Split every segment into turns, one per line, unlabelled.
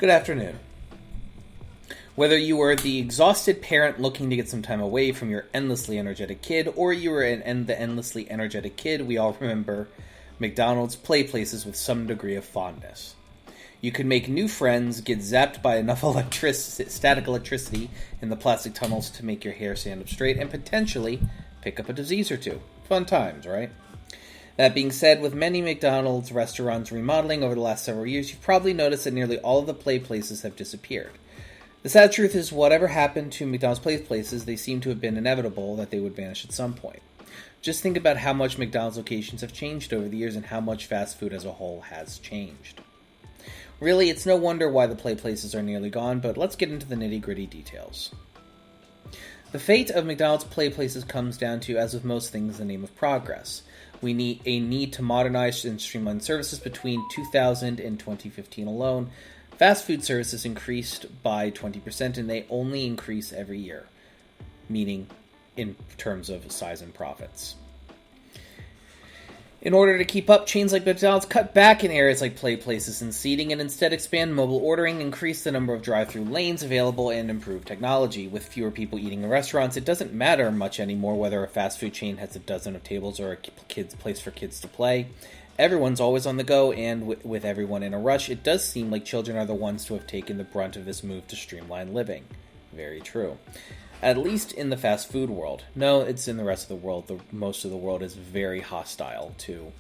Good afternoon. Whether you were the exhausted parent looking to get some time away from your endlessly energetic kid, or you were the endlessly energetic kid, we all remember McDonald's play places with some degree of fondness. You could make new friends, get zapped by enough static electricity in the plastic tunnels to make your hair stand up straight, and potentially pick up a disease or two. Fun times, right? That being said, with many McDonald's restaurants remodeling over the last several years, you've probably noticed that nearly all of the play places have disappeared. The sad truth is, whatever happened to McDonald's play places, they seem to have been inevitable that they would vanish at some point. Just think about how much McDonald's locations have changed over the years and how much fast food as a whole has changed. Really, it's no wonder why the play places are nearly gone, but let's get into the nitty-gritty details. The fate of McDonald's play places comes down to, as with most things, the name of progress. We need to modernize and streamline services. Between 2000 and 2015 alone, fast food services increased by 20%, and they only increase every year, meaning in terms of size and profits. In order to keep up, chains like McDonald's cut back in areas like play places and seating, and instead expand mobile ordering, increase the number of drive-through lanes available, and improve technology. With fewer people eating in restaurants, it doesn't matter much anymore whether a fast food chain has a dozen of tables or a place for kids to play. Everyone's always on the go, and with everyone in a rush, it does seem like children are the ones to have taken the brunt of this move to streamline living. Very true. At least in the fast food world. No, it's in the rest of the world. Most of the world is very hostile to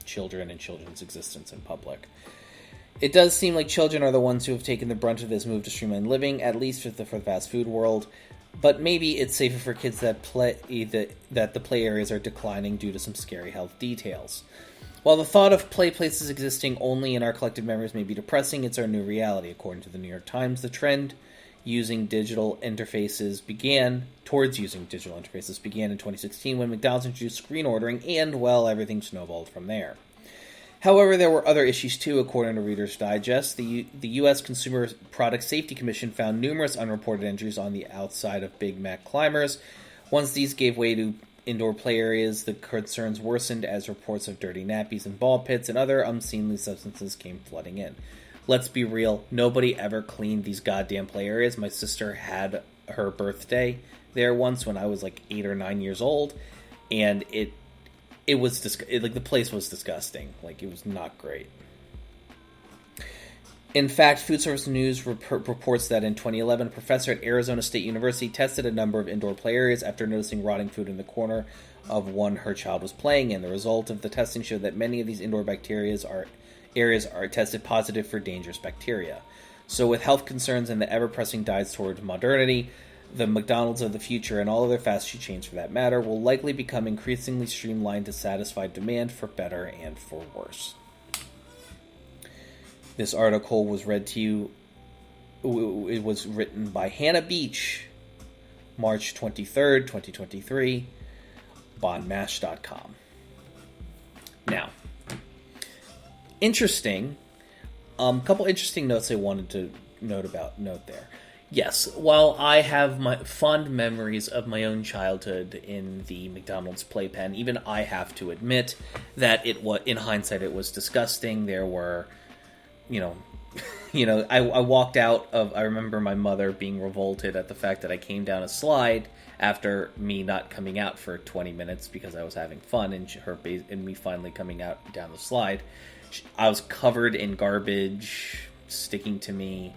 children and children's existence in public. It does seem like children are the ones who have taken the brunt of this move to streamline living, at least for the fast food world. But maybe it's safer for kids that the play areas are declining due to some scary health details. While the thought of play places existing only in our collective memories may be depressing, it's our new reality. According to the New York Times, the trend towards using digital interfaces began in 2016 when McDonald's introduced screen ordering, and, well, everything snowballed from there. However, there were other issues too, according to Reader's Digest. The U.S. Consumer Product Safety Commission found numerous unreported injuries on the outside of Big Mac climbers. Once these gave way to indoor play areas, the concerns worsened as reports of dirty nappies and ball pits and other unseemly substances came flooding in. Let's be real, nobody ever cleaned these goddamn play areas. My sister had her birthday there once when I was like 8 or 9 years old, and it was the place was disgusting. Like, it was not great. In fact, Food Service News reports that in 2011, a professor at Arizona State University tested a number of indoor play areas after noticing rotting food in the corner of one her child was playing in. The result of the testing showed that many of these indoor areas are tested positive for dangerous bacteria. So with health concerns and the ever-pressing dives toward modernity, the McDonald's of the future, and all other fast food chains for that matter, will likely become increasingly streamlined to satisfy demand for better and for worse. This article was read to you. It was written by Hannah Beach, March 23rd, 2023, bonmash.com. Now, interesting. Couple interesting notes I wanted to note there. Yes, while I have my fond memories of my own childhood in the McDonald's playpen, even I have to admit that in hindsight, it was disgusting. There were, I walked out of. I remember my mother being revolted at the fact that I came down a slide after me not coming out for 20 minutes because I was having fun, and me finally coming out down the slide. I was covered in garbage sticking to me,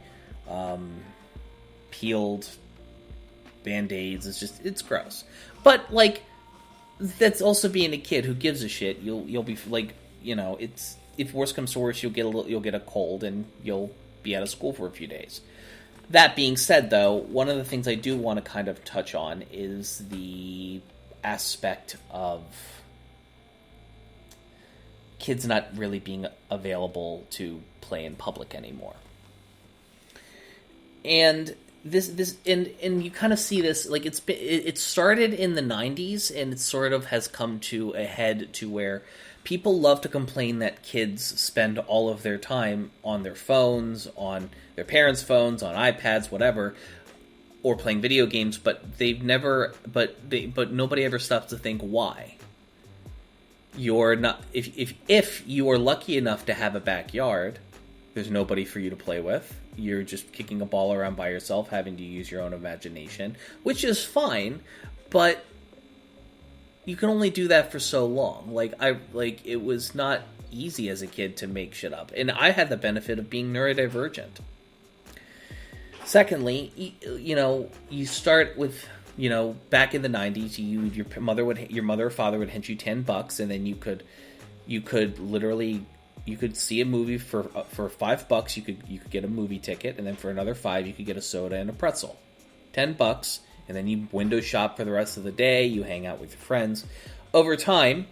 peeled Band-Aids. It's gross. But, that's also being a kid who gives a shit. You'll be it's, if worse comes to worse, you'll get a cold and you'll be out of school for a few days. That being said, though, one of the things I do want to kind of touch on is the aspect of kids not really being available to play in public anymore. And this you kind of see this, like, it started in the 90s, and it sort of has come to a head to where people love to complain that kids spend all of their time on their phones, on their parents' phones, on iPads, whatever, or playing video games, but nobody ever stops to think why. You're not, if you are lucky enough to have a backyard, There's nobody for you to play with. You're just kicking a ball around by yourself, having to use your own imagination, which is fine, but you can only do that for so long. It was not easy as a kid to make shit up, and I had the benefit of being neurodivergent. Secondly, you start with, back in the 90s, your mother or father would hand you $10, and then you could literally, you could see a movie for $5. You could get a movie ticket, and then for another $5 you could get a soda and a pretzel. $10, and then you window shop for the rest of the day. You hang out with your friends. Over time,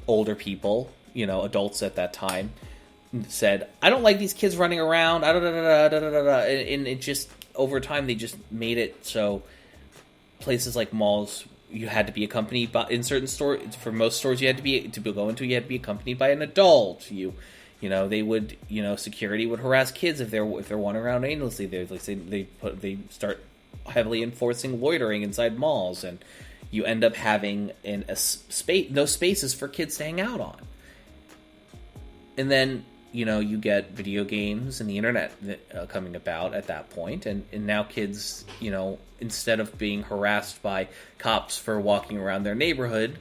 older people, adults at that time, said, "I don't like these kids running around." And it just, over time, they just made it so places like malls, you had to be accompanied by, in certain stores, for most stores you had to go into, you had to be accompanied by an adult. They would, security would harass kids if they're wandering around aimlessly. They start heavily enforcing loitering inside malls, and you end up having no spaces for kids to hang out on. And then, you get video games and the internet coming about at that point, and now kids, instead of being harassed by cops for walking around their neighborhood,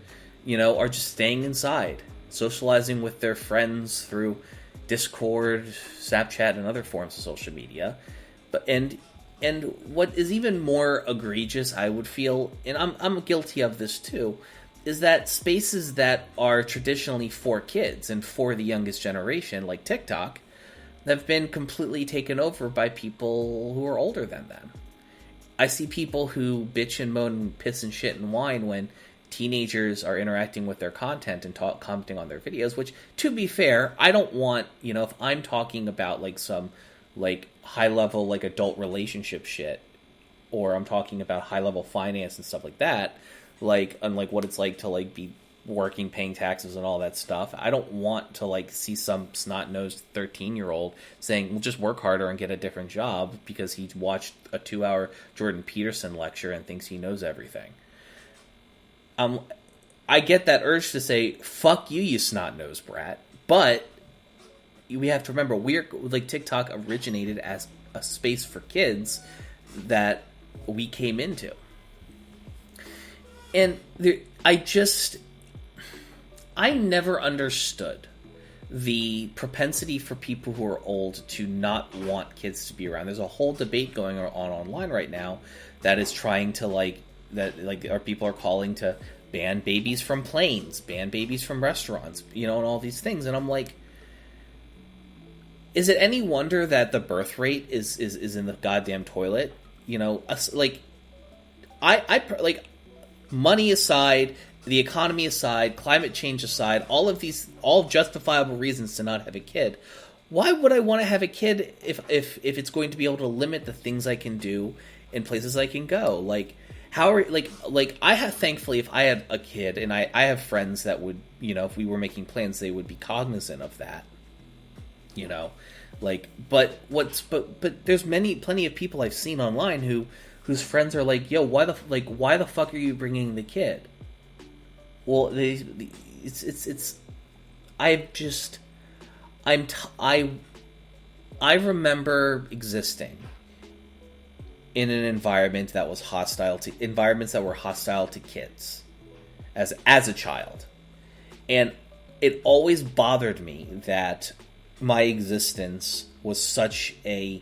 are just staying inside, socializing with their friends through Discord, Snapchat, and other forms of social media. And what is even more egregious, I would feel, and I'm guilty of this too, is that spaces that are traditionally for kids and for the youngest generation, like TikTok, have been completely taken over by people who are older than them. I see people who bitch and moan and piss and shit and whine when teenagers are interacting with their content and commenting on their videos, which, to be fair, I don't want, if I'm talking about some high-level adult relationship shit, or I'm talking about high-level finance and stuff like that, unlike what it's like to be working, paying taxes and all that stuff, I don't want to see some snot-nosed 13-year-old saying, well, just work harder and get a different job because he watched a 2-hour Jordan Peterson lecture and thinks he knows everything. I get that urge to say, fuck you, you snot-nosed brat, but we have to remember, TikTok originated as a space for kids that we came into. And I never understood the propensity for people who are old to not want kids to be around. There's a whole debate going on online right now that is trying to people are calling to ban babies from planes, ban babies from restaurants, and all these things. And I'm like, is it any wonder that the birth rate is in the goddamn toilet? Money aside, the economy aside, climate change aside, all justifiable reasons to not have a kid. Why would I want to have a kid if it's going to be able to limit the things I can do and places I can go? Thankfully, if I had a kid, and I have friends that would, if we were making plans, they would be cognizant of that. But there's plenty of people I've seen online whose friends are like, yo, why the fuck are you bringing the kid? Well, I remember existing in an environment that was environments that were hostile to kids as a child. And it always bothered me that my existence was such a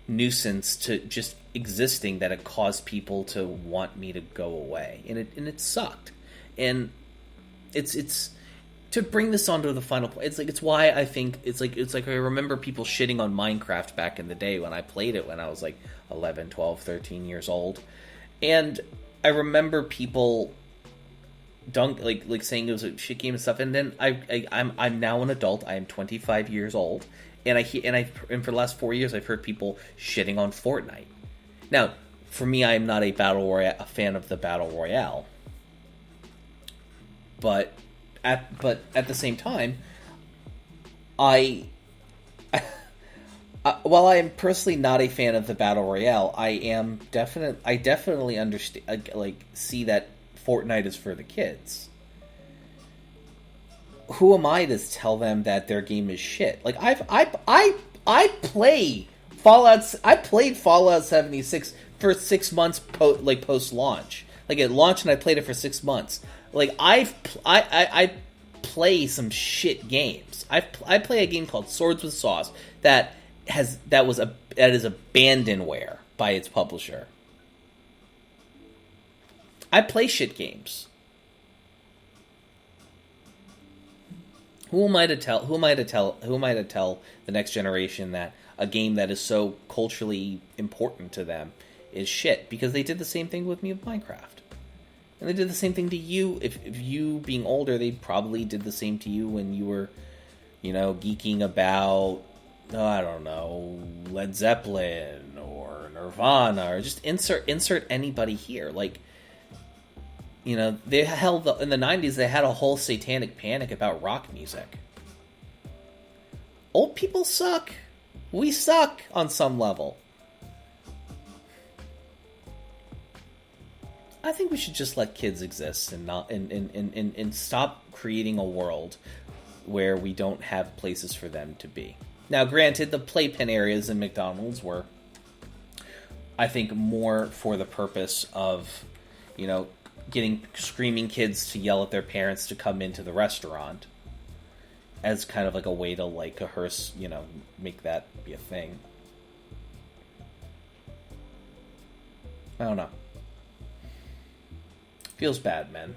nuisance to just existing that it caused people to want me to go away, and it sucked. And it's to bring this onto the final point. It's why I think it's like I remember people shitting on Minecraft back in the day when I played it when I was 11, 12, 13 years old, and I remember people saying it was a shit game and stuff. And then I'm now an adult. I am 25 years old, and for the last 4 years I've heard people shitting on Fortnite. Now, for me, I am not a fan of the battle royale, but at the same time, while I am personally not a fan of the battle royale, I definitely understand, see that Fortnite is for the kids. who am I to tell them that their game is shit? Like I play Fallout. I played Fallout 76 for 6 months post launch. Like it launched and I played it for 6 months. Like I play some shit games. I play a game called Swords with Sauce that is abandonware by its publisher. I play shit games. Who am I to tell the next generation that a game that is so culturally important to them is shit? Because they did the same thing with me with Minecraft. And they did the same thing to you. If you being older, they probably did the same to you when you were, geeking about, I don't know, Led Zeppelin or Nirvana, or just insert anybody here. Like, they held in the 90s, they had a whole satanic panic about rock music. Old people suck. We suck on some level. I think we should just let kids exist and not and stop creating a world where we don't have places for them to be. Now, granted, the playpen areas in McDonald's were, I think, more for the purpose of, getting screaming kids to yell at their parents to come into the restaurant as kind of like a way to coerce, make that be a thing. I don't know. Feels bad, man.